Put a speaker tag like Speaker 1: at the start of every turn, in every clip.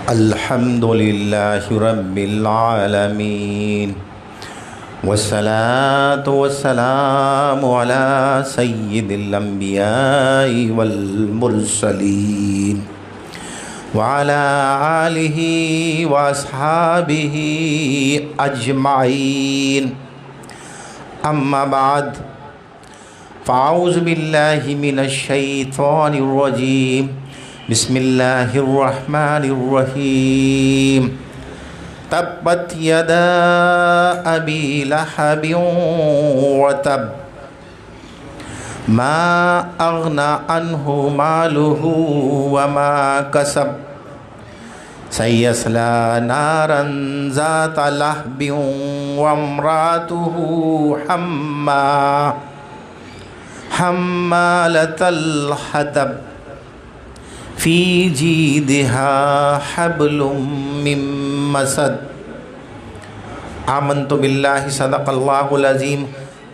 Speaker 1: الحمد للہ رب العالمین والصلاة والسلام علی سید الانبیاء والمرسلین وعلی آلہ واصحابہ اجمعین اما بعد فاعوذ باللہ من الشیطان الرجیم بسم اللہ الرحمن الرحیم تبت یدا ابی لہب وتب ما اغنى عنہ مالہ وما کسب سیصلی نارا ذات لہب وامرأتہ حمالة الحطب فی جیدہا حبل من مسد آمنت باللہ صدق اللہ العظیم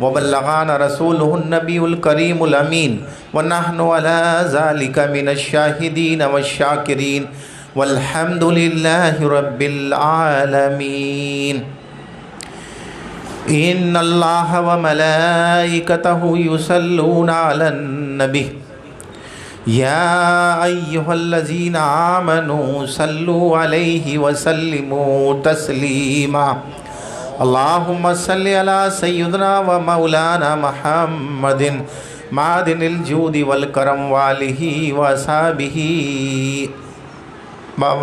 Speaker 1: وبلغانا رسولہ النبی الکریم الامین ونحن علی ذلک من الشاہدین والشاکرین والحمد للہ رب العالمین ان اللہ وملائکتہ یصلون علی النبی یا ایہا الذین آمنوا صلوا علیہ وسلموا تسلیما اللہم صلی علی سیدنا و مولانا محمد معدن الجود والکرم والہ وصحبہ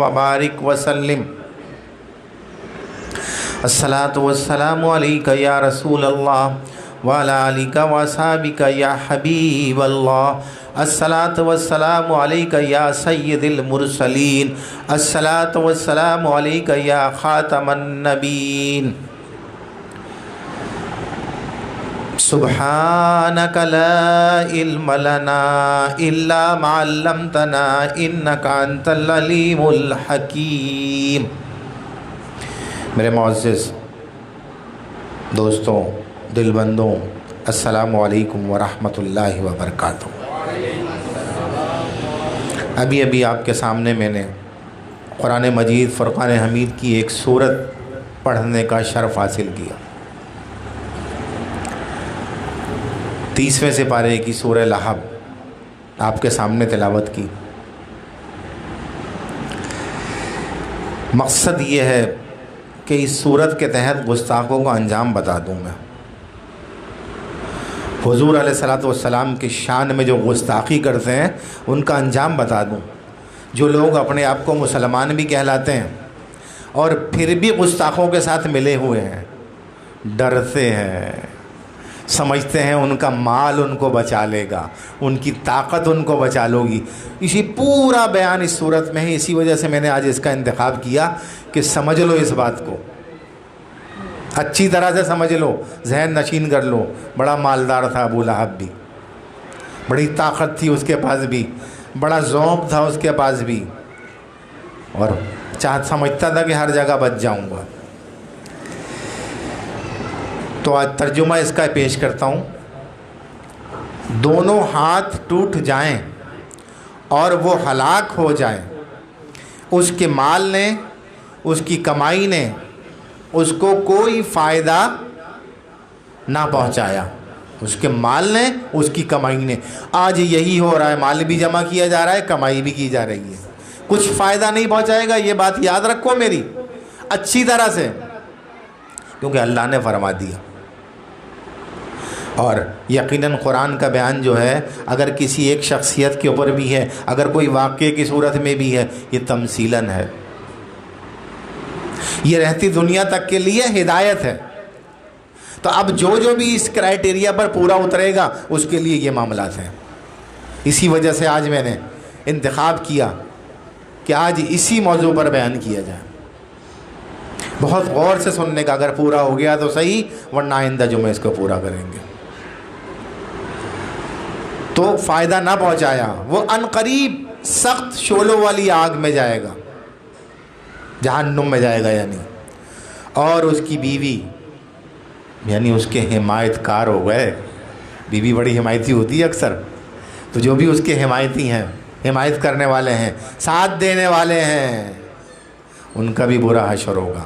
Speaker 1: وبارک وسلم الصلاۃ والسلام علیک یا رسول اللہ وعلی آلک وصحبک یا حبیب اللہ الصلاۃ والسلام علیک یا سید المرسلین الصلاۃ والسلام علیک یا خاتم النبیین سبحانک لا علم لنا الا ما علمتنا انک انت العلیم الحکیم۔ میرے معزز دوستوں، دل بندوں، السلام علیکم ورحمۃ اللہ وبرکاتہ۔ ابھی آپ کے سامنے میں نے قرآن مجید فرقان حمید کی ایک سورت پڑھنے کا شرف حاصل کیا۔ 30ویں سپارے کی سورہ لہب آپ کے سامنے تلاوت کی۔ مقصد یہ ہے کہ اس سورت کے تحت گستاخوں کا انجام بتا دوں میں، حضور علیہ الصلوۃ والسلام کی شان میں جو گستاخی کرتے ہیں ان کا انجام بتا دوں۔ جو لوگ اپنے آپ کو مسلمان بھی کہلاتے ہیں اور پھر بھی گستاخوں کے ساتھ ملے ہوئے ہیں، ڈرتے ہیں، سمجھتے ہیں ان کا مال ان کو بچا لے گا، ان کی طاقت ان کو بچا لو گی، اسی پورا بیان اس صورت میں ہے۔ اسی وجہ سے میں نے آج اس کا انتخاب کیا کہ سمجھ لو اس بات کو، اچھی طرح سے سمجھ لو، ذہن نشین کر لو۔ بڑا مالدار تھا ابو لہب بھی، بڑی طاقت تھی اس کے پاس بھی، بڑا ذوق تھا اس کے پاس بھی، اور سمجھتا تھا کہ ہر جگہ بچ جاؤں گا۔ تو آج ترجمہ اس کا پیش کرتا ہوں۔ دونوں ہاتھ ٹوٹ جائیں اور وہ ہلاک ہو جائیں، اس کے مال نے، اس کی کمائی نے اس کو کوئی فائدہ نہ پہنچایا، اس کے مال نے، اس کی کمائی نے۔ آج یہی ہو رہا ہے، مال بھی جمع کیا جا رہا ہے، کمائی بھی کی جا رہی ہے، کچھ فائدہ نہیں پہنچائے گا۔ یہ بات یاد رکھو میری اچھی طرح سے، کیونکہ اللہ نے فرما دیا۔ اور یقیناً قرآن کا بیان جو ہے، اگر کسی ایک شخصیت کے اوپر بھی ہے، اگر کوئی واقعے کی صورت میں بھی ہے، یہ تمثیلاً ہے، یہ رہتی دنیا تک کے لیے ہدایت ہے۔ تو اب جو بھی اس کرائٹیریا پر پورا اترے گا اس کے لیے یہ معاملات ہیں۔ اسی وجہ سے آج میں نے انتخاب کیا کہ آج اسی موضوع پر بیان کیا جائے۔ بہت غور سے سننے کا، اگر پورا ہو گیا تو صحیح، ورنہ آئندہ جمعہ اس کو پورا کریں گے۔ تو فائدہ نہ پہنچایا، وہ عنقریب سخت شعلوں والی آگ میں جائے گا، جہنم میں جائے گا یعنی، اور اس کی بیوی یعنی اس کے حمایت کار ہو گئے۔ بیوی بڑی حمایتی ہوتی ہے اکثر، تو جو بھی اس کے حمایتی ہیں حمایت کرنے والے ہیں، ساتھ دینے والے ہیں، ان کا بھی برا حشر ہوگا۔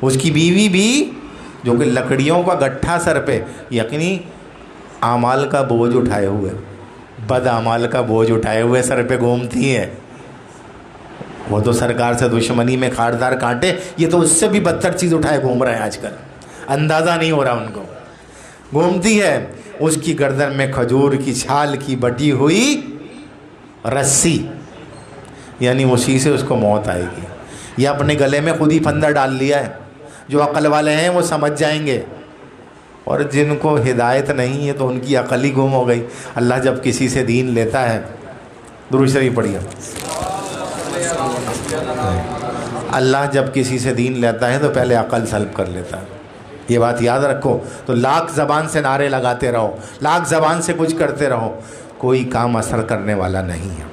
Speaker 1: اس کی بیوی بھی جو کہ لکڑیوں کا گٹھا سر پہ، یقینی اعمال کا بوجھ اٹھائے ہوئے، بد اعمال کا بوجھ اٹھائے ہوئے سر پہ گھومتی ہے۔ وہ تو سرکار سے دشمنی میں کھاڑدار کانٹے، یہ تو اس سے بھی بدتر چیز اٹھائے گھوم رہے ہیں آج کل، اندازہ نہیں ہو رہا ان کو۔ گھومتی ہے، اس کی گردن میں کھجور کی چھال کی بٹی ہوئی رسی، یعنی اسی سے اس کو موت آئے گی۔ یہ اپنے گلے میں خود ہی پھندا ڈال لیا ہے۔ جو عقل والے ہیں وہ سمجھ جائیں گے، اور جن کو ہدایت نہیں ہے تو ان کی عقل ہی گم ہو گئی۔ اللہ جب کسی سے دین لیتا ہے، درود شریف پڑھیے، اللہ جب کسی سے دین لیتا ہے تو پہلے عقل سلب کر لیتا ہے، یہ بات یاد رکھو۔ تو لاکھ زبان سے نعرے لگاتے رہو، لاکھ زبان سے کچھ کرتے رہو، کوئی کام اثر کرنے والا نہیں ہے۔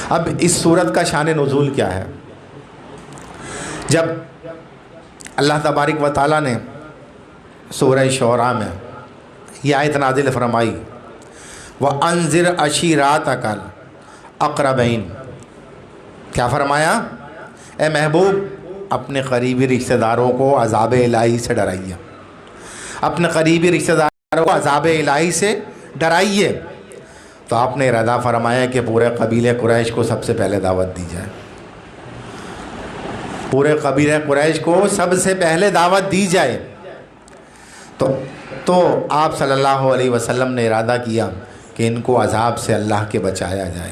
Speaker 1: اب اس سورت کا شان نزول کیا ہے؟ جب اللہ تبارک و تعالیٰ نے سورہ شعراء میں یہ آیت نازل فرمائی، وَأَنذِرْ عَشِيرَتَكَ الْأَقْرَبَيْنَ، کیا فرمایا؟ اے محبوب اپنے قریبی رشتہ داروں کو عذاب الہی سے ڈرائیے، اپنے قریبی رشتہ داروں کو عذاب الہی سے ڈرائیے۔ تو آپ نے ارادہ فرمایا کہ پورے قبیلے قریش کو سب سے پہلے دعوت دی جائے، پورے قبیلے قریش کو سب سے پہلے دعوت دی جائے۔ تو آپ صلی اللہ علیہ وسلم نے ارادہ کیا کہ ان کو عذاب سے اللہ کے بچایا جائے۔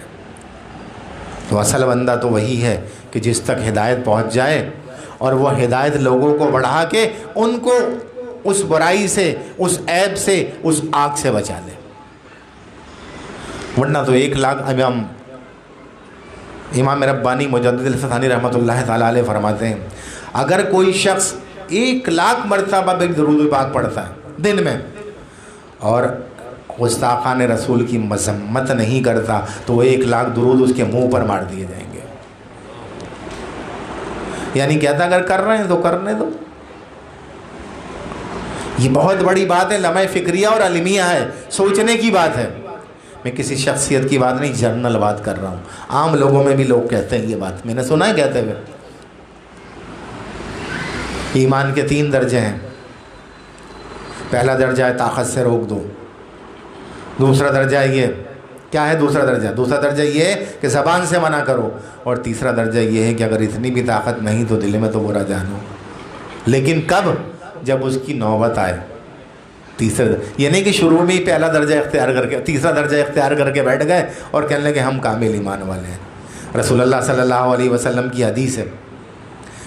Speaker 1: تو اصل بندہ تو وہی ہے کہ جس تک ہدایت پہنچ جائے اور وہ ہدایت لوگوں کو بڑھا کے ان کو اس برائی سے، اس عیب سے، اس آگ سے بچا لے۔ ورنہ تو 1,00,000 امام ربانی مجدد الفسانی رحمۃ اللہ تعالیٰ علیہ فرماتے ہیں، اگر کوئی شخص 1,00,000 مرتبہ بھی درود پاک پڑھتا ہے دن میں اور گستاخان رسول کی مذمت نہیں کرتا تو وہ 1,00,000 درود اس کے منہ پر مار دیے جائیں گے۔ یعنی کہتا اگر کر رہے ہیں تو کرنے دو۔ یہ بہت بڑی بات ہے، لمحہ فکریہ اور علمیہ ہے، سوچنے کی بات ہے۔ میں کسی شخصیت کی بات نہیں، جنرل بات کر رہا ہوں۔ عام لوگوں میں بھی لوگ کہتے ہیں یہ بات، میں نے سنا ہے کہتے ہوئے۔ ایمان کے 3 درجے ہیں۔ پہلا درجہ ہے طاقت سے روک دو، دوسرا درجہ یہ کیا ہے؟ دوسرا درجہ یہ ہے کہ زبان سے منع کرو، اور تیسرا درجہ یہ ہے کہ اگر اتنی بھی طاقت نہیں تو دل میں تو برا جانو، لیکن کب؟ جب اس کی نوبت آئے۔ تیسرا یہ نہیں کہ شروع میں ہی پہلا درجہ اختیار کر کے تیسرا درجہ اختیار کر کے بیٹھ گئے اور کہنے لگے ہم کامل ایمان والے ہیں۔ رسول اللہ صلی اللہ علیہ وسلم کی حدیث ہے،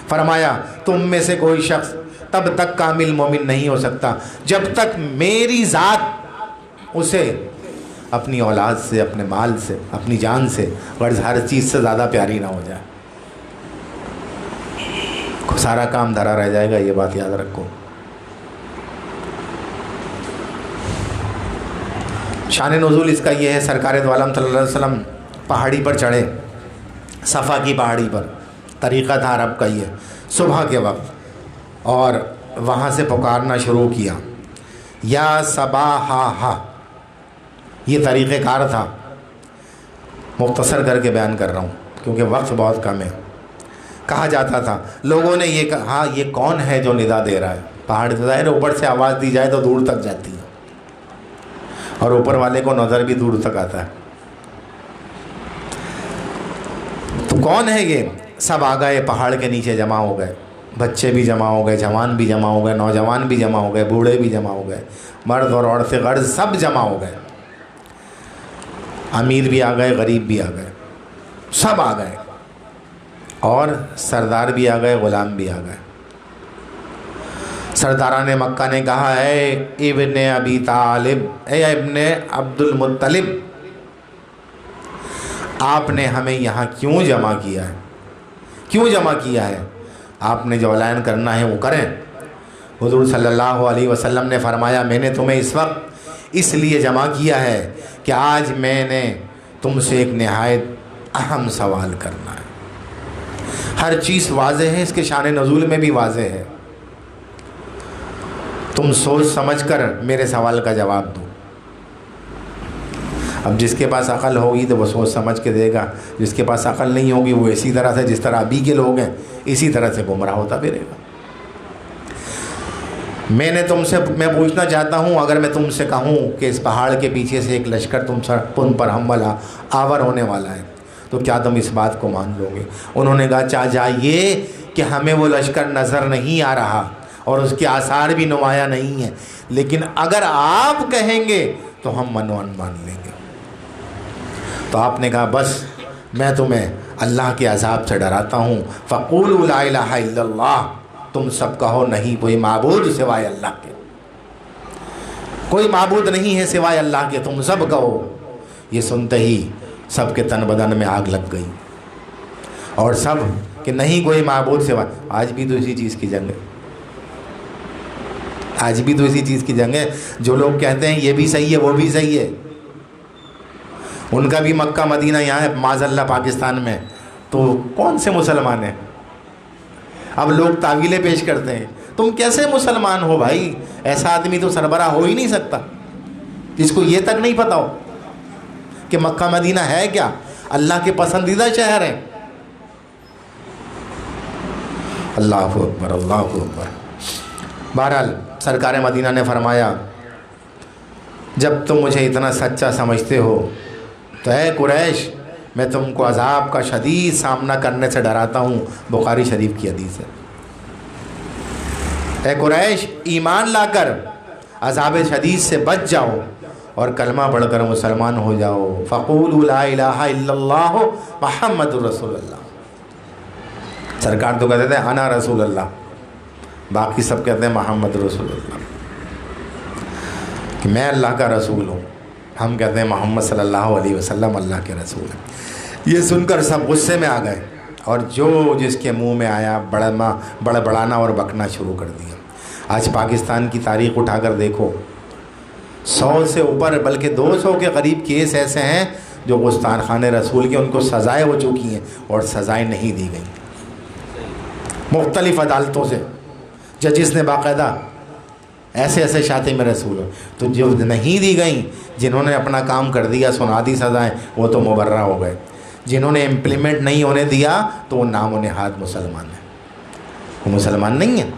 Speaker 1: فرمایا تم میں سے کوئی شخص تب تک کامل مومن نہیں ہو سکتا جب تک میری ذات اسے اپنی اولاد سے، اپنے مال سے، اپنی جان سے، غرض ہر چیز سے زیادہ پیاری نہ ہو جائے۔ سارا کام دھرا رہ جائے گا، یہ بات یاد رکھو۔ شان نزول اس کا یہ ہے، سرکار دو عالم صلی اللہ علیہ وسلم پہاڑی پر چڑھے، صفا کی پہاڑی پر، طریقہ تھا عرب کا یہ، صبح کے وقت، اور وہاں سے پکارنا شروع کیا، یا صباحا۔ یہ طریقہ کار تھا، مختصر کر کے بیان کر رہا ہوں کیونکہ وقت بہت کم ہے۔ کہا جاتا تھا، لوگوں نے یہ کہا یہ کون ہے جو ندا دے رہا ہے؟ پہاڑ سے ظاہر اوپر سے آواز دی جائے تو دور تک جاتی ہے، اور اوپر والے کو نظر بھی دور تک آتا ہے۔ تو کون ہے یہ؟ سب آ گئے، پہاڑ کے نیچے جمع ہو گئے، بچے بھی جمع ہو گئے، جوان بھی جمع ہو گئے، نوجوان بھی جمع ہو گئے، بوڑھے بھی جمع ہو گئے، مرد اور عورتیں غرض سب جمع ہو گئے، امیر بھی آ گئے، غریب بھی آ گئے، سب آ گئے، اور سردار بھی آ گئے، غلام بھی آ گئے۔ سرداران مکہ نے کہا، اے ابن ابی طالب، اے ابن عبد المطلب، آپ نے ہمیں یہاں کیوں جمع کیا ہے؟ کیوں جمع کیا ہے؟ آپ نے جو اعلان کرنا ہے وہ کریں۔ حضور صلی اللہ علیہ وسلم نے فرمایا، میں نے تمہیں اس وقت اس لیے جمع کیا ہے کہ آج میں نے تم سے ایک نہایت اہم سوال کرنا ہے۔ ہر چیز واضح ہے، اس کے شان نزول میں بھی واضح ہے، تم سوچ سمجھ کر میرے سوال کا جواب دو۔ اب جس کے پاس عقل ہوگی تو وہ سوچ سمجھ کے دے گا، جس کے پاس عقل نہیں ہوگی وہ اسی طرح سے جس طرح ابھی کے لوگ ہیں اسی طرح سے گمراہ ہوتا پھرے گا۔ میں پوچھنا چاہتا ہوں، اگر میں تم سے کہوں کہ اس پہاڑ کے پیچھے سے ایک لشکر تم پر حملہ آور ہونے والا ہے تو کیا تم اس بات کو مان لو گے؟ انہوں نے کہا چاچا یہ کہ ہمیں وہ لشکر نظر نہیں آ رہا اور اس کے آثار بھی نمایاں نہیں ہیں، لیکن اگر آپ کہیں گے تو ہم مان لیں گے۔ تو آپ نے کہا بس میں تمہیں اللہ کے عذاب سے ڈراتا ہوں، فقولوا لا الہ الا اللہ، تم سب کہو نہیں کوئی معبود سوائے اللہ کے، کوئی معبود نہیں ہے سوائے اللہ کے، تم سب کہو۔ یہ سنتے ہی سب کے تن بدن میں آگ لگ گئی اور سب کہ نہیں کوئی معبود سوائے۔ آج بھی تو اسی چیز کی جنگ ہے، آج بھی تو اسی چیز کی جنگ ہے۔ جو لوگ کہتے ہیں یہ بھی صحیح ہے وہ بھی صحیح ہے، ان کا بھی مکہ مدینہ یہاں ہے معاذ اللہ پاکستان میں، تو کون سے مسلمان ہیں؟ اب لوگ تعویلیں پیش کرتے ہیں، تم کیسے مسلمان ہو بھائی؟ ایسا آدمی تو سربراہ ہو ہی نہیں سکتا جس کو یہ تک نہیں پتا ہو کہ مکہ مدینہ ہے کیا، اللہ کے پسندیدہ شہر ہے۔ اللہ اکبر اللہ اکبر۔ بہرحال سرکار مدینہ نے فرمایا جب تم مجھے اتنا سچا سمجھتے ہو تو اے قریش میں تم کو عذاب کا شدید سامنا کرنے سے ڈراتا ہوں، بخاری شریف کی حدیث ہے۔ اے قریش ایمان لا کر عذاب شدید سے بچ جاؤ اور کلمہ پڑھ کر مسلمان ہو جاؤ، فقولوا لا الہ الا اللہ محمد رسول اللہ۔ سرکار تو کہتے تھے انا رسول اللہ، باقی سب کہتے ہیں محمد رسول اللہ، کہ میں اللہ کا رسول ہوں، ہم کہتے ہیں محمد صلی اللہ علیہ وسلم اللہ کے رسول ہیں۔ یہ سن کر سب غصے میں آ گئے اور جو جس کے منہ میں آیا بڑبڑانا اور بکنا شروع کر دیا۔ آج پاکستان کی تاریخ اٹھا کر دیکھو، 100 سے اوپر بلکہ 200 کے قریب کیس ایسے ہیں جو گستاخان رسول کے، ان کو سزائیں ہو چکی ہیں اور سزائیں نہیں دی گئیں مختلف عدالتوں سے، ججز نے باقاعدہ ایسے ایسے شاتم رسول ہو، تو جو نہیں دی گئیں، جنہوں نے اپنا کام کر دیا سنا دی سزائیں، وہ تو مبرہ ہو گئے، جنہوں نے امپلیمنٹ نہیں ہونے دیا تو وہ نام و نہاد مسلمان ہیں، وہ مسلمان نہیں ہیں۔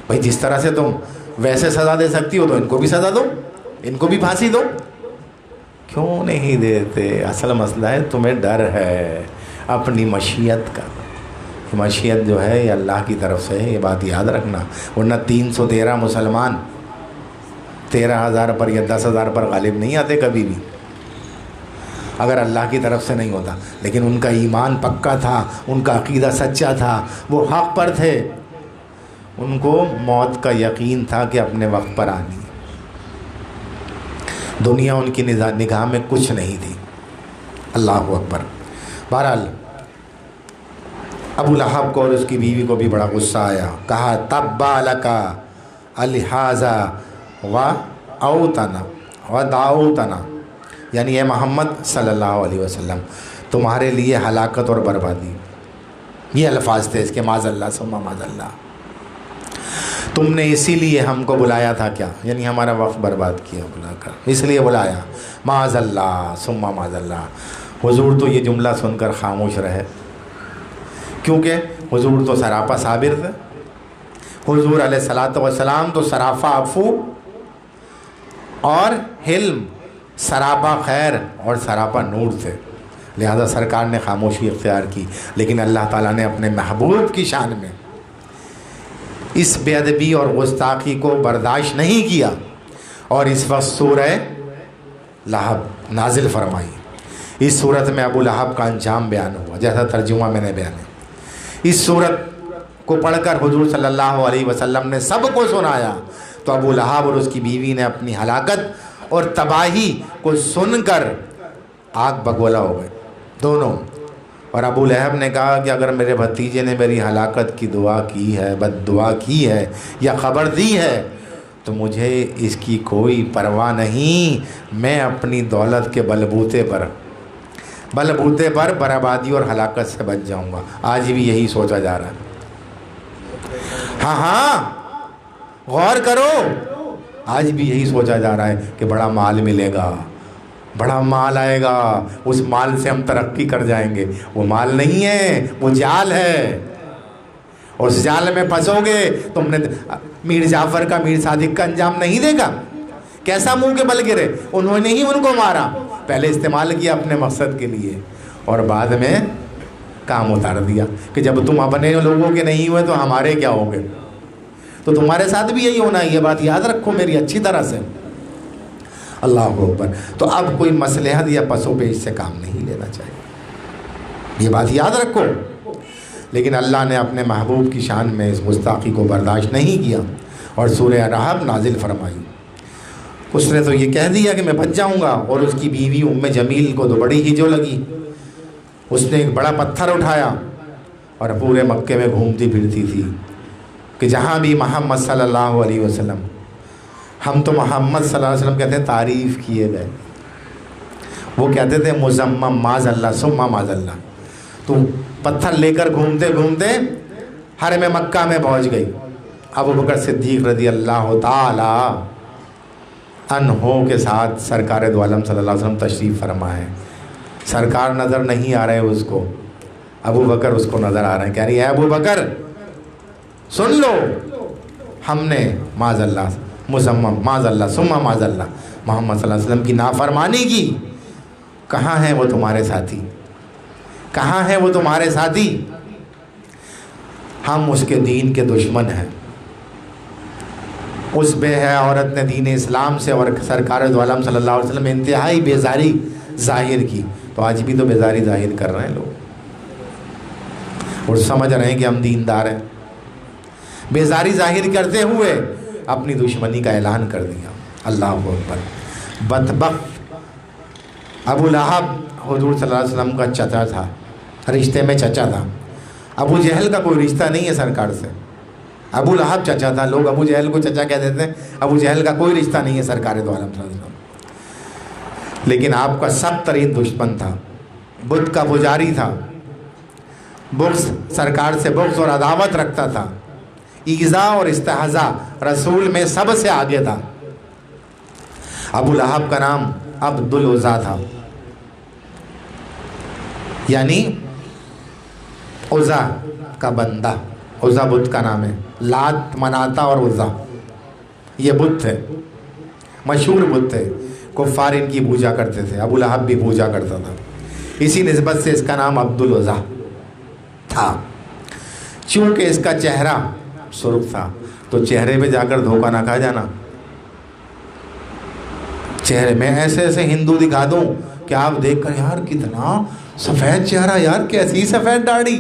Speaker 1: بھائی جس طرح سے تم ویسے سزا دے سکتی ہو تو ان کو بھی سزا دو، ان کو بھی پھانسی دو، کیوں نہیں دیتے؟ اصل مسئلہ ہے تمہیں ڈر ہے اپنی مشیت کا، مشیت جو ہے یہ اللہ کی طرف سے ہے، یہ بات یاد رکھنا، ورنہ 313 مسلمان 13,000 پر یا 10,000 پر غالب نہیں آتے کبھی بھی، اگر اللہ کی طرف سے نہیں ہوتا۔ لیکن ان کا ایمان پکا تھا، ان کا عقیدہ سچا تھا، وہ حق پر تھے، ان کو موت کا یقین تھا کہ اپنے وقت پر آنی ہے، دنیا ان کی نگاہ میں کچھ نہیں تھی۔ اللہ اکبر۔ بہرحال ابو لہب کو اور اس کی بیوی کو بھی بڑا غصہ آیا، کہا تبا لکا الہذا ودعوتنا، یعنی اے محمد صلی اللہ علیہ وسلم تمہارے لیے ہلاکت اور بربادی، یہ الفاظ تھے اس کے، معاذ اللہ ثم معاذ اللہ، تم نے اسی لیے ہم کو بلایا تھا کیا؟ یعنی ہمارا وقت برباد کیا بلا کر، اس لیے بلایا، معاذ اللہ ثم معاذ اللہ۔ حضور تو یہ جملہ سن کر خاموش رہے، کیونکہ حضور تو سراپا صابر تھے، حضور علیہ الصلاۃ والسلام تو سراپا عفو اور حلم، سراپا خیر اور سراپا نور تھے، لہذا سرکار نے خاموشی اختیار کی۔ لیکن اللہ تعالیٰ نے اپنے محبوب کی شان میں اس بے ادبی اور گستاخی کو برداشت نہیں کیا، اور اس وقت سورہ لہب نازل فرمائی۔ اس صورت میں ابو لہب کا انجام بیان ہوا، جیسا ترجمہ میں نے بیان ہے۔ اس صورت کو پڑھ کر حضور صلی اللہ علیہ وسلم نے سب کو سنایا، تو ابو لہب اور اس کی بیوی نے اپنی ہلاکت اور تباہی کو سن کر آگ بگولا ہو گئے دونوں۔ اور ابو لہب نے کہا کہ اگر میرے بھتیجے نے میری ہلاکت کی دعا کی ہے، بد دعا کی ہے یا خبر دی ہے، تو مجھے اس کی کوئی پرواہ نہیں، میں اپنی دولت کے بلبوتے پر بربادی اور ہلاکت سے بچ جاؤں گا۔ آج بھی یہی سوچا جا رہا ہے، ہاں غور کرو، آج بھی یہی سوچا جا رہا ہے کہ بڑا مال ملے گا، بڑا مال آئے گا، اس مال سے ہم ترقی کر جائیں گے۔ وہ مال نہیں ہے، وہ جال ہے، اس جال میں پھنسو گے۔ تم نے میر جعفر کا، میر صادق کا انجام نہیں دیکھا؟ کیسا منہ کے بل گرے؟ انہوں نے ہی ان کو مارا، پہلے استعمال کیا اپنے مقصد کے لیے اور بعد میں کام اتار دیا کہ جب تم اپنے لوگوں کے نہیں ہوئے تو ہمارے کیا ہوں گے۔ تو تمہارے ساتھ بھی یہی ہونا ہے، یہ بات یاد رکھو میری اچھی طرح سے۔ اللہ اکبر۔ تو اب کوئی مصلحت یا پسو پیش سے کام نہیں لینا چاہیے، یہ بات یاد رکھو۔ لیکن اللہ نے اپنے محبوب کی شان میں اس گستاخی کو برداشت نہیں کیا اور سورہ رحب نازل فرمائی۔ اس نے تو یہ کہہ دیا کہ میں بچ جاؤں گا، اور اس کی بیوی ام جمیل کو تو بڑی ہی جو لگی، اس نے ایک بڑا پتھر اٹھایا اور پورے مکے میں گھومتی پھرتی تھی کہ جہاں بھی محمد صلی اللہ علیہ وسلم، ہم تو محمد صلی اللہ علیہ وسلم کہتے ہیں تعریف کیے گئے، وہ کہتے تھے مزمم معاذ اللہ ثم معاذ اللہ۔ تو پتھر لے کر گھومتے گھومتے حرم مکہ میں پہنچ گئی۔ ابو بکر صدیق رضی اللہ تعالی عنہ کے ساتھ سرکار دو عالم صلی اللہ علیہ وسلم تشریف فرما ہے۔ سرکار نظر نہیں آ رہے اس کو، ابو بکر اس کو نظر آ رہے ہیں، کہہ رہی ہے ابو بکر سن لو، ہم نے معاذ اللہ مزمم معاذ اللہ ثم معاذ اللہ محمد صلی اللہ علیہ وسلم کی نافرمانی کی۔ کہاں ہیں وہ تمہارے ساتھی؟ کہاں ہیں وہ تمہارے ساتھی؟ ہم اس کے دین کے دشمن ہیں۔ اس بے حیا عورت نے دین اسلام سے اور سرکار دو عالم صلی اللہ علیہ وسلم میں انتہائی بیزاری ظاہر کی، تو آج بھی تو بیزاری ظاہر کر رہے ہیں لوگ اور سمجھ رہے ہیں کہ ہم دیندار ہیں۔ بیزاری ظاہر کرتے ہوئے اپنی دشمنی کا اعلان کر دیا۔ اللہ اکبر۔ بدبخت ابو لہب حضور صلی اللہ علیہ وسلم کا چچا تھا، رشتے میں چچا تھا۔ ابو جہل کا کوئی رشتہ نہیں ہے سرکار سے، ابو لہب چچا تھا، لوگ ابو جہل کو چچا کہہ دیتے ہیں، ابو جہل کا کوئی رشتہ نہیں ہے سرکار دو عالم صلی اللہ علیہ وسلم، لیکن آپ کا سخت ترین دشمن تھا، بت کا پجاری تھا، بغض سرکار سے بغض اور عداوت رکھتا تھا، ایذا اور استہزاء رسول میں سب سے آگے تھا۔ ابو لہب کا نام عبد العزیٰ تھا، یعنی عزیٰ کا بندہ، عزیٰ بت کا نام ہے، لات مناتا اور عزیٰ یہ بت تھے، مشہور بت تھے، کفار ان کی پوجا کرتے تھے، ابو لہب بھی پوجا کرتا تھا، اسی نسبت سے اس کا نام عبد العزیٰ تھا۔ چونکہ اس کا چہرہ سرخ تھا تو چہرے پہ جا کر دھوکہ نہ کھا جانا، چہرے میں ایسے ایسے ہندو دکھا دوں کہ آپ دیکھ کر یار کتنا سفید چہرہ، یار کیسی سفید داڑھی،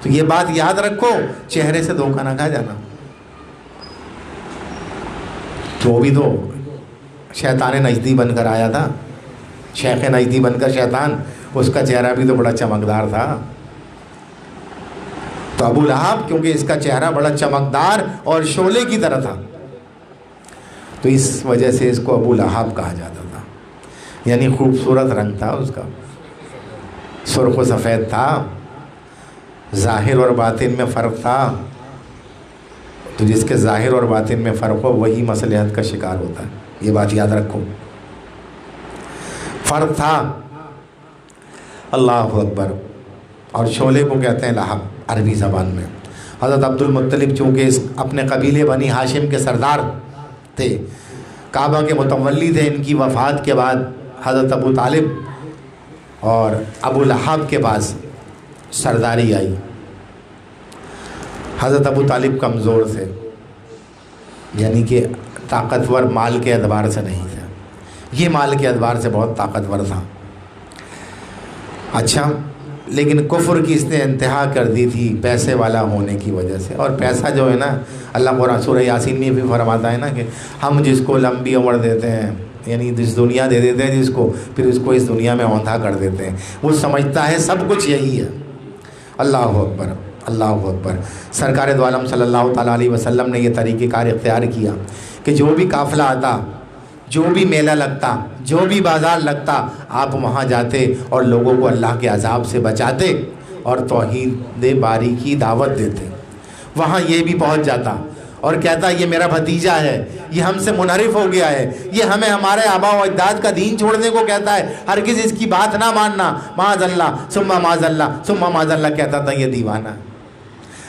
Speaker 1: تو یہ بات یاد رکھو، چہرے سے دھوکہ نہ کھا جانا۔ تو بھی تو شیطان نجدی بن کر آیا تھا، شیخ نجدی بن کر شیطان، اس کا چہرہ بھی تو بڑا چمکدار تھا۔ تو ابو لہب کیونکہ اس کا چہرہ بڑا چمکدار اور شعلے کی طرح تھا، تو اس وجہ سے اس کو ابو لہب کہا جاتا تھا، یعنی خوبصورت رنگ تھا اس کا، سرخ و سفید تھا، ظاہر اور باطن میں فرق تھا، تو جس کے ظاہر اور باطن میں فرق ہو وہی مصلحت کا شکار ہوتا ہے، یہ بات یاد رکھو، فرق تھا۔ اللہ اکبر۔ اور شعلے کو کہتے ہیں لہب عربی زبان میں۔ حضرت عبد المطلب چونکہ اس اپنے قبیلے بنی ہاشم کے سردار تھے، کعبہ کے متولی تھے، ان کی وفات کے بعد حضرت ابو طالب اور ابو لہب کے پاس سرداری آئی۔ حضرت ابو طالب کمزور تھے، یعنی کہ طاقتور مال کے اعتبار سے نہیں تھے، یہ مال کے اعتبار سے بہت طاقتور تھا۔ اچھا، لیکن کفر کی اس نے انتہا کر دی تھی پیسے والا ہونے کی وجہ سے، اور پیسہ جو ہے نا، اللہ قرآن سورہ یاسین میں بھی فرماتا ہے نا کہ ہم جس کو لمبی عمر دیتے ہیں، یعنی جس دنیا دے دیتے ہیں جس کو، پھر اس کو اس دنیا میں اوندھا کر دیتے ہیں، وہ سمجھتا ہے سب کچھ یہی ہے۔ اللہ اکبر، اللہ اکبر۔ سرکار دو عالم صلی اللہ تعالیٰ علیہ وسلم نے یہ طریقہ کار اختیار کیا کہ جو بھی قافلہ آتا، جو بھی میلہ لگتا، جو بھی بازار لگتا، آپ وہاں جاتے اور لوگوں کو اللہ کے عذاب سے بچاتے اور توحید باری کی دعوت دیتے۔ وہاں یہ بھی پہنچ جاتا اور کہتا ہے یہ میرا بھتیجا ہے، یہ ہم سے منحرف ہو گیا ہے، یہ ہمیں ہمارے آبا و اجداد کا دین چھوڑنے کو کہتا ہے، ہرگز اس کی بات نہ ماننا، معاذ اللہ ثم معاذ اللہ ثم معاذ اللہ کہتا تھا یہ دیوانہ ہے۔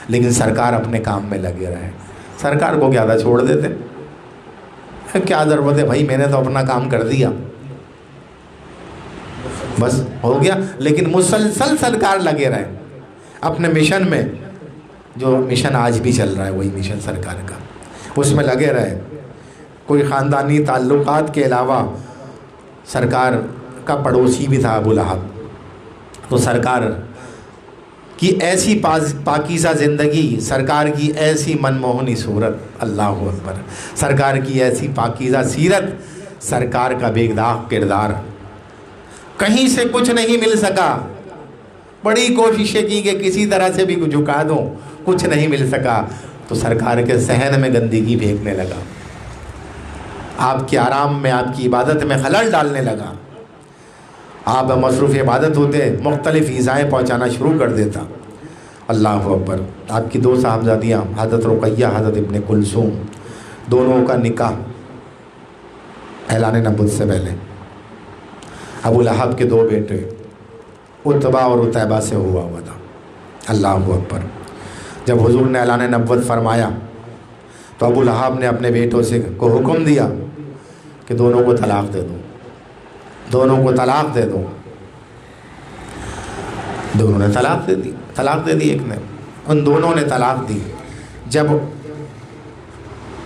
Speaker 1: لیکن سرکار اپنے کام میں لگے رہے، سرکار کو کیا تھا، چھوڑ دیتے، کیا ضرورت ہے بھائی، میں نے تو اپنا کام کر دیا، بس ہو گیا۔ لیکن مسلسل سرکار لگے رہے اپنے مشن میں، جو مشن آج بھی چل رہا ہے وہی مشن سرکار کا، اس میں لگے رہے۔ کوئی خاندانی تعلقات کے علاوہ سرکار کا پڑوسی بھی تھا ابو لہب، تو سرکار کی ایسی پاکیزہ زندگی، سرکار کی ایسی منموہنی صورت، اللہ اکبر، سرکار کی ایسی پاکیزہ سیرت، سرکار کا بے داغ کردار، کہیں سے کچھ نہیں مل سکا، بڑی کوششیں کی کہ کسی طرح سے بھی جھکا دوں، کچھ نہیں مل سکا، تو سرکار کے صحن میں گندگی پھینکنے لگا، آپ کے آرام میں، آپ کی عبادت میں خلل ڈالنے لگا، آپ مصروف عبادت ہوتے مختلف ایذائیں پہنچانا شروع کر دیتا۔ اللہ اکبر۔ آپ کی 2 صاحبزادیاں حضرت رقیہ، حضرت ابن کلثوم، دونوں کا نکاح اعلان نبوت سے پہلے ابو لہب کے 2 بیٹے عتبہ اور عتیبہ سے ہوا تھا۔ اللہ اکبر۔ جب حضور نے اعلان نبوت فرمایا تو ابو لہب نے اپنے بیٹوں سے کو حکم دیا کہ دونوں کو طلاق دے دو، دونوں کو طلاق دے دو۔ دونوں نے طلاق دے دی، ایک نے، ان دونوں نے طلاق دی۔ جب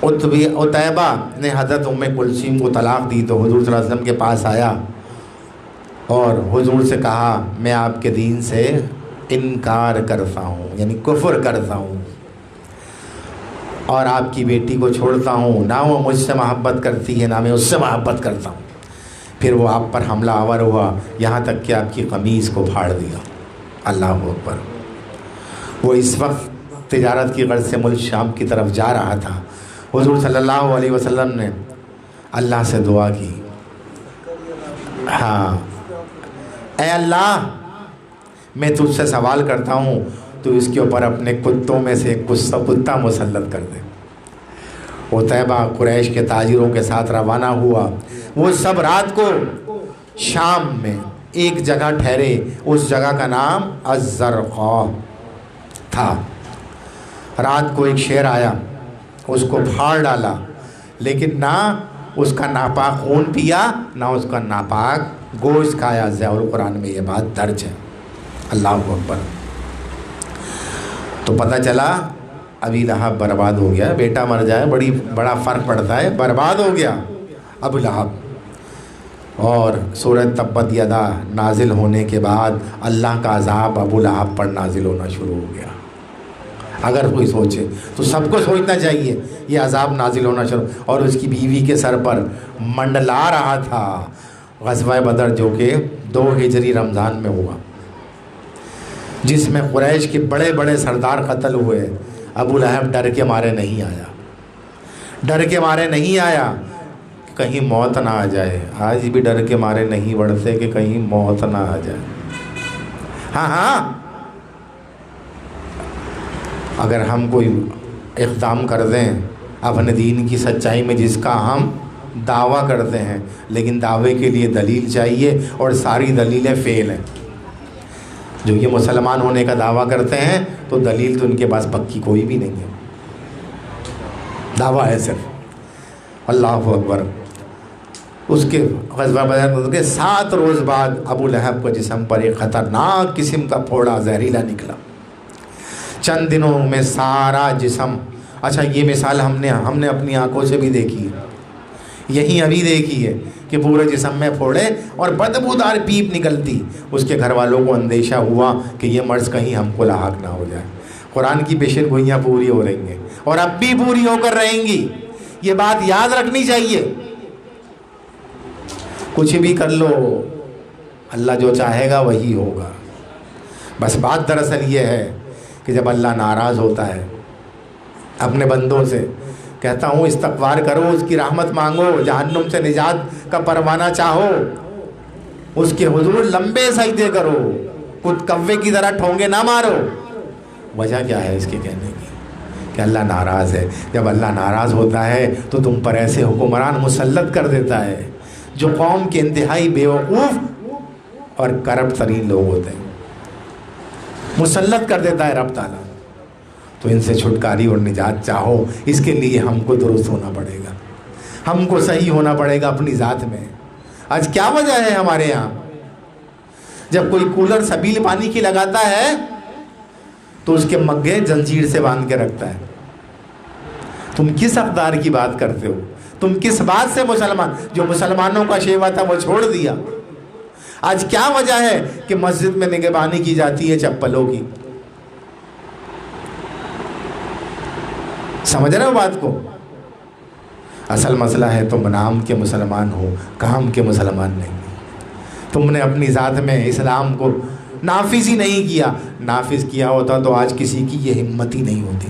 Speaker 1: عتیبہ نے حضرت ام کلثوم کو طلاق دی تو حضور صلی اللہ علیہ وسلم کے پاس آیا اور حضور سے کہا میں آپ کے دین سے انکار کرتا ہوں، یعنی کفر کرتا ہوں، اور آپ کی بیٹی کو چھوڑتا ہوں، نہ وہ مجھ سے محبت کرتی ہے نہ میں اس سے محبت کرتا ہوں۔ پھر وہ آپ پر حملہ آور ہوا، یہاں تک کہ آپ کی قمیض کو پھاڑ دیا۔ اللہ اکبر۔ وہ اس وقت تجارت کی غرض سے ملک شام کی طرف جا رہا تھا۔ حضور صلی اللہ علیہ وسلم نے اللہ سے دعا کی، ہاں اے اللہ، میں تجھ سے سوال کرتا ہوں تو اس کے اوپر اپنے کتوں میں سے ایک کتا مسلط کر دے۔ عتیبہ قریش کے تاجروں کے ساتھ روانہ ہوا، وہ سب رات کو شام میں ایک جگہ ٹھہرے، اس جگہ کا نام الزرقاء تھا۔ رات کو ایک شیر آیا، اس کو پھاڑ ڈالا، لیکن نہ اس کا ناپاک خون پیا نہ اس کا ناپاک گوشت کھایا۔ ضیاء القرآن میں یہ بات درج ہے۔ اللہ اکبر۔ تو پتہ چلا ابی لہب برباد ہو گیا، بیٹا مر جائے بڑا فرق پڑتا ہے، برباد ہو گیا ابو لہب۔ اور سورۃ تبت یدا نازل ہونے کے بعد اللہ کا عذاب ابو لہب پر نازل ہونا شروع ہو گیا۔ اگر کوئی سوچے تو سب کو سوچنا چاہیے یہ عذاب نازل ہونا شروع، اور اس کی بیوی کے سر پر منڈلا رہا تھا غزوہ بدر، جو کہ 2 ہجری رمضان میں ہوا، جس میں قریش کے بڑے بڑے سردار قتل ہوئے۔ ابو لہب ڈر کے مارے نہیں آیا، کہیں موت نہ آ جائے۔ آج بھی ڈر کے مارے نہیں بڑھتے کہ کہیں موت نہ آ جائے۔ ہاں اگر ہم کوئی اقدام کر دیں اپنے دین کی سچائی میں جس کا ہم دعویٰ کرتے ہیں، لیکن دعوے کے لیے دلیل چاہیے، اور ساری دلیلیں فیل ہیں۔ جو یہ مسلمان ہونے کا دعویٰ کرتے ہیں تو دلیل تو ان کے پاس پکی کوئی بھی نہیں ہے، دعویٰ ہے صرف۔ اللہ اکبر۔ اس کے غزوہ بدر کے 7 روز بعد ابو لہب کے جسم پر ایک خطرناک قسم کا پھوڑا زہریلا نکلا۔ چند دنوں میں سارا جسم، اچھا یہ مثال ہم نے اپنی آنکھوں سے بھی دیکھی ہے، یہی ابھی دیکھی ہے کہ پورے جسم میں پھوڑے اور بدبودار پیپ نکلتی۔ اس کے گھر والوں کو اندیشہ ہوا کہ یہ مرض کہیں ہم کو لاحق نہ ہو جائے۔ قرآن کی پیشن گوئیاں پوری ہو رہی ہیں اور اب بھی پوری ہو کر رہیں گی، یہ بات یاد رکھنی چاہیے۔ کچھ بھی کر لو، اللہ جو چاہے گا وہی ہوگا۔ بس بات دراصل یہ ہے کہ جب اللہ ناراض ہوتا ہے اپنے بندوں سے، کہتا ہوں استغفار کرو، اس کی رحمت مانگو، جہنم سے نجات کا پروانہ چاہو، اس کے حضور لمبے سجدے کرو، کتے کوے کی طرح ٹھونگے نہ مارو۔ وجہ کیا ہے اس کے کہنے کی کہ اللہ ناراض ہے. جب اللہ ناراض ہوتا ہے تو تم پر ایسے حکمران مسلط کر دیتا ہے جو قوم کے انتہائی بیوقوف اور کرپٹ ترین لوگ ہوتے ہیں, مسلط کر دیتا ہے رب تعالیٰ. تو ان سے چھٹکاری اور نجات چاہو, اس کے لیے ہم کو درست ہونا پڑے گا, ہم کو صحیح ہونا پڑے گا اپنی ذات میں. آج کیا وجہ ہے ہمارے یہاں, جب کوئی کولر سبیل پانی کی لگاتا ہے تو اس کے مگے زنجیر سے باندھ کے رکھتا ہے. تم کس اقدار کی بات کرتے ہو؟ تم کس بات سے مسلمان, جو مسلمانوں کا شیوا تھا وہ چھوڑ دیا. آج کیا وجہ ہے کہ مسجد میں نگہبانی کی جاتی ہے چپلوں کی؟ سمجھ رہے ہو بات کو؟ اصل مسئلہ ہے تم نام کے مسلمان ہو, کام کے مسلمان نہیں. تم نے اپنی ذات میں اسلام کو نافذ ہی نہیں کیا. نافذ کیا ہوتا تو آج کسی کی یہ ہمت ہی نہیں ہوتی.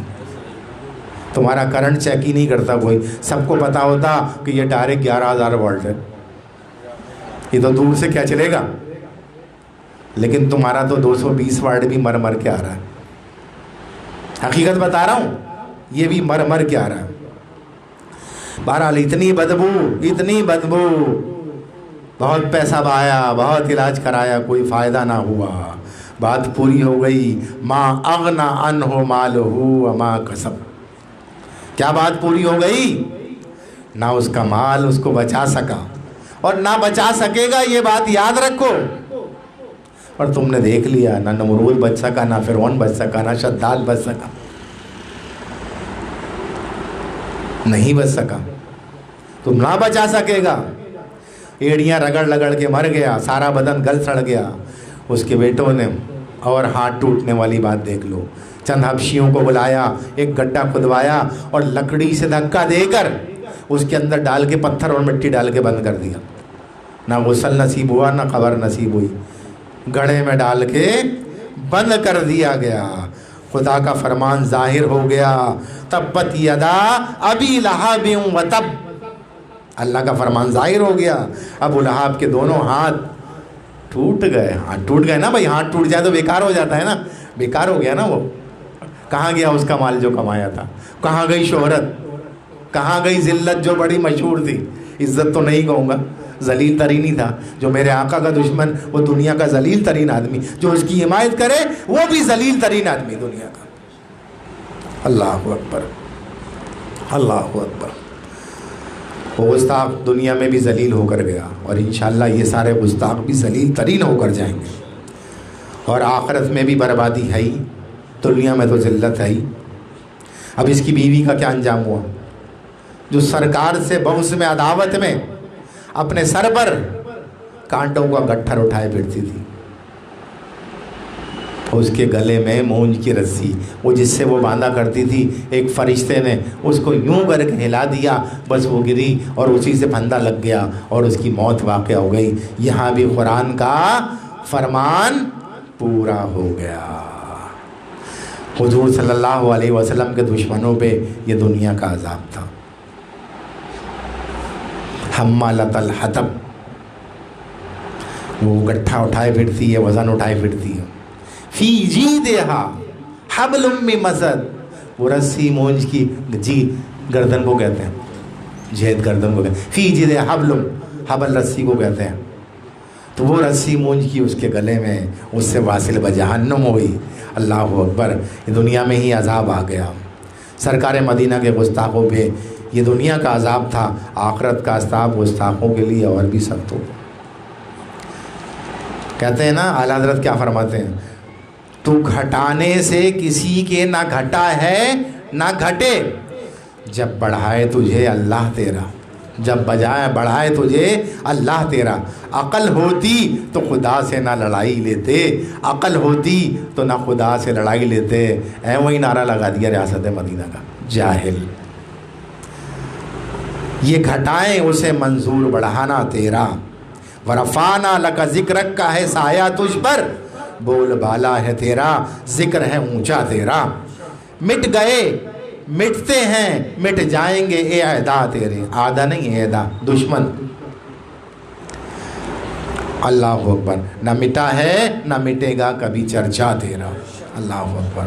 Speaker 1: تمہارا کرنٹ چیک ہی نہیں کرتا کوئی. سب کو پتا ہوتا کہ یہ ڈائریکٹ 11,000 وولٹ ہے, یہ تو دور سے کیا چلے گا. لیکن تمہارا تو 220 واٹ بھی مر مر کے آ رہا ہے. حقیقت بتا رہا ہوں, یہ بھی مر مر کے آ رہا ہے. بہرحال اتنی بدبو, بہت پیسہ بہایا, بہت علاج کرایا, کوئی فائدہ نہ ہوا. بات پوری ہو گئی. ما اغنا عنہ مالہ وما کسب. کیا بات پوری ہو گئی؟ نہ اس کا مال اس کو بچا سکا اور نہ بچا سکے گا, یہ بات یاد رکھو. اور تم نے دیکھ لیا, نہ نمرود بچ سکا, نہ فرعون بچ سکا, نہ شداد بچ سکا, نہیں بچ سکا. تم نہ بچا سکے گا. ایڑیاں رگڑ کے مر گیا, سارا بدن گل سڑ گیا. اس کے بیٹوں نے, اور ہاتھ ٹوٹنے والی بات دیکھ لو, چند حبشیوں کو بلایا, ایک گڈھا کھدوایا اور لکڑی سے دھکا دے کر اس کے اندر ڈال کے پتھر اور مٹی ڈال کے بند کر دیا. نہ غسل نصیب ہوا, نہ قبر نصیب ہوئی, گڑھے میں ڈال کے بند کر دیا گیا. خدا کا فرمان ظاہر ہو گیا, تبت یدا ابی لہب وتب. اللہ کا فرمان ظاہر ہو گیا. ابو لہب کے دونوں ہاتھ ٹوٹ گئے. ہاتھ ٹوٹ گئے نا بھائی, ہاتھ ٹوٹ جائے تو بیکار ہو جاتا ہے نا, بیکار ہو گیا نا. وہ کہاں گیا اس کا مال جو کمایا تھا؟ کہاں گئی شہرت؟ کہاں گئی ذلت جو بڑی مشہور تھی؟ عزت تو نہیں کہوں گا, ذلیل ترین ہی تھا. جو میرے آقا کا دشمن, وہ دنیا کا ذلیل ترین آدمی. جو اس کی حمایت کرے وہ بھی ذلیل ترین آدمی دنیا کا. اللہ اکبر, اللہ اکبر. وہ گستاخ دنیا میں بھی ذلیل ہو کر گیا, اور انشاءاللہ یہ سارے گستاخ بھی ذلیل ترین ہو کر جائیں گے. اور آخرت میں بھی بربادی ہے ہی, دنیا میں تو ذلت ہے ہی. اب اس کی بیوی کا کیا انجام ہوا؟ جو سرکار سے بغض میں, عداوت میں اپنے سر پر کانٹوں کا گٹھر اٹھائے پھرتی تھی. اس کے گلے میں مونج کی رسی, وہ جس سے وہ باندھا کرتی تھی, ایک فرشتے نے اس کو یوں کر کے ہلا دیا, بس وہ گری اور اسی سے پھندا لگ گیا اور اس کی موت واقع ہو گئی. یہاں بھی قرآن کا فرمان پورا ہو گیا. حضور صلی اللہ علیہ وسلم کے دشمنوں پہ یہ دنیا کا عذاب تھا. حمالۃ الحطب, وہ گٹھا اٹھائے پھرتی ہے, وزن اٹھائے پھرتی ہے. فی جیدہا حبل من مسد, وہ رسی مونج کی, جی گردن کو کہتے ہیں, جید گردن کو کہتے ہیں. فی جیدہا حبل, حبل رسی کو کہتے ہیں. تو وہ رسی مونج کی اس کے گلے میں, اس سے واصل بجہنم ہوئی. اللہ اکبر. دنیا میں ہی عذاب آ گیا. سرکار مدینہ کے گستاخوں پہ یہ دنیا کا عذاب تھا. آخرت کا عذاب گستاخوں کے لیے اور بھی سخت ہو. کہتے ہیں نا, اعلیٰ حضرت کیا فرماتے ہیں, تو گھٹانے سے کسی کے نہ گھٹا ہے نہ گھٹے, جب بڑھائے تجھے اللہ تیرا, جب بجائے بڑھائے تجھے اللہ تیرا. عقل ہوتی تو خدا سے نہ لڑائی لیتے, عقل ہوتی تو نہ خدا سے لڑائی لیتے. وہی نعرہ لگا دیا ریاست مدینہ کا, جاہل. یہ گھٹائیں اسے منظور بڑھانا تیرا. ورفعنا لک ذکرک کا ہے سایہ تجھ پر, بول بالا ہے تیرا, ذکر ہے اونچا تیرا. مٹ گئے مٹتے ہیں, مٹ جائیں گے اے اعدا تیرے. آدھا نہیں, اعدا دشمن. اللہ اکبر. نہ مٹا ہے نہ مٹے گا کبھی چرچا تیرا. اللہ اکبر.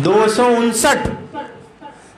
Speaker 1: 259,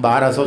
Speaker 1: 1200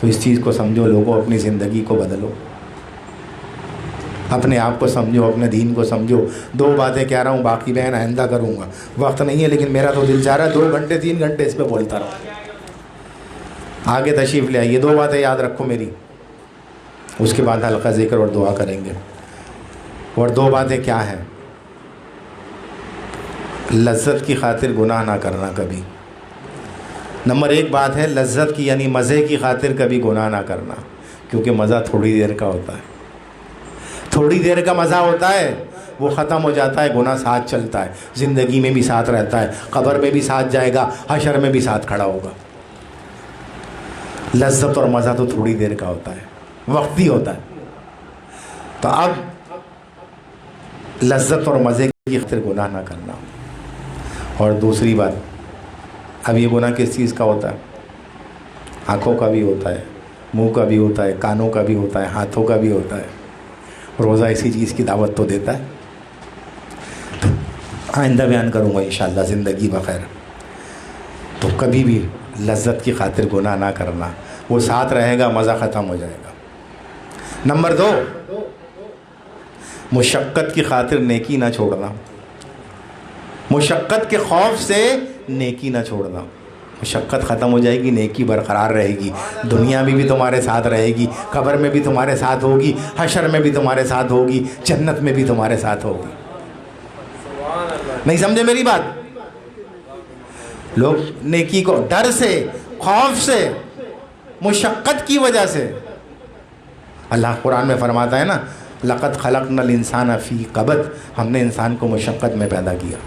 Speaker 1: تو اس چیز کو سمجھو لوگوں، اپنی زندگی کو بدلو، اپنے آپ کو سمجھو، اپنے دین کو سمجھو۔ 2 باتیں کہہ رہا ہوں، باقی بیان آئندہ کروں گا، وقت نہیں ہے، لیکن میرا تو دل چاہ رہا ہے 2 گھنٹے 3 گھنٹے اس پہ بولتا رہوں۔ آگے تشریف لے آئیے، 2 باتیں یاد رکھو میری، اس کے بعد حلقہ ذکر اور دعا کریں گے۔ اور 2 باتیں کیا ہیں؟ لذت کی خاطر گناہ نہ کرنا کبھی۔ نمبر 1 بات ہے لذت کی، یعنی مزے کی خاطر کبھی گناہ نہ کرنا، کیونکہ مزہ تھوڑی دیر کا ہوتا ہے، تھوڑی دیر کا مزہ ہوتا ہے، وہ ختم ہو جاتا ہے، گناہ ساتھ چلتا ہے، زندگی میں بھی ساتھ رہتا ہے، قبر میں بھی ساتھ جائے گا، حشر میں بھی ساتھ کھڑا ہوگا۔ لذت اور مزہ تو تھوڑی دیر کا ہوتا ہے، وقتی ہوتا ہے۔ تو اب لذت اور مزے کی خاطر گناہ نہ کرنا۔ اور دوسری بات، اب یہ گناہ کس چیز کا ہوتا ہے؟ آنکھوں کا بھی ہوتا ہے، منہ کا بھی ہوتا ہے، کانوں کا بھی ہوتا ہے، ہاتھوں کا بھی ہوتا ہے۔ روزہ اسی چیز کی دعوت تو دیتا ہے۔ آئندہ بیان کروں گا انشاءاللہ زندگی بخیر۔ تو کبھی بھی لذت کی خاطر گناہ نہ کرنا، وہ ساتھ رہے گا، مزہ ختم ہو جائے گا۔ نمبر 2، مشقت کی خاطر نیکی نہ چھوڑنا، مشقت کے خوف سے نیکی نہ چھوڑنا۔ مشقت ختم ہو جائے گی، نیکی برقرار رہے گی، دنیا میں بھی تمہارے ساتھ رہے گی، قبر میں بھی تمہارے ساتھ ہوگی، حشر میں بھی تمہارے ساتھ ہوگی، جنت میں بھی تمہارے ساتھ ہوگی۔ نہیں سمجھے میری بات؟ لوگ نیکی کو ڈر سے، خوف سے، مشقت کی وجہ سے، اللہ قرآن میں فرماتا ہے نا، لقد خلقنا الانسان فی کبد، ہم نے انسان کو مشقت میں پیدا کیا۔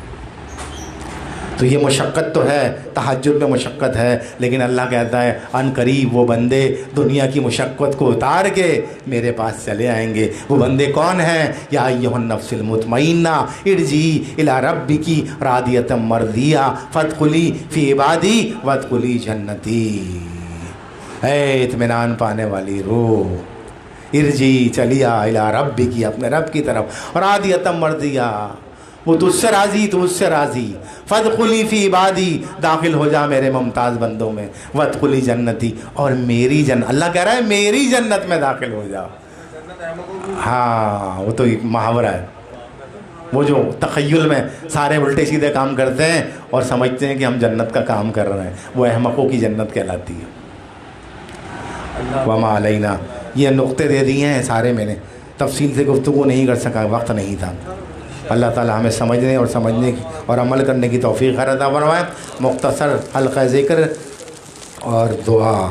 Speaker 1: تو یہ مشقت تو ہے، تہجد میں مشقت ہے، لیکن اللہ کہتا ہے ان قریب وہ بندے دنیا کی مشقت کو اتار کے میرے پاس چلے آئیں گے۔ وہ بندے کون ہیں؟ یا ایھا النفس المطمئنہ ارجعی الی ربکی راضیۃ مرضیہ فادخلی فی عبادی وادخلی جنتی۔ اے اطمینان پانے والی روح، ارجعی، چلی آ الی ربکی، اپنے رب کی طرف، راضیۃ مرضیہ، وہ تجھ سے راضی، تو اس سے راضی، فادخلی فی عبادی، داخل ہو جا میرے ممتاز بندوں میں، وادخلی جنتی، اور میری جنت، اللہ کہہ رہا ہے میری جنت میں داخل ہو جا۔ ہاں وہ تو ایک محاورہ ہے، وہ جو تخیل میں سارے الٹے سیدھے کام کرتے ہیں اور سمجھتے ہیں کہ ہم جنت کا کام کر رہے ہیں، وہ احمقوں کی جنت کہلاتی ہے۔ وما علینا، یہ نقطے دے دیے ہیں سارے، میں نے تفصیل سے گفتگو نہیں کر سکا، وقت نہیں تھا۔ اللہ تعالی ہمیں سمجھنے اور سمجھنے اور عمل کرنے کی توفیق عطا فرمائے۔ مختصر حلقہ ذکر اور دعا۔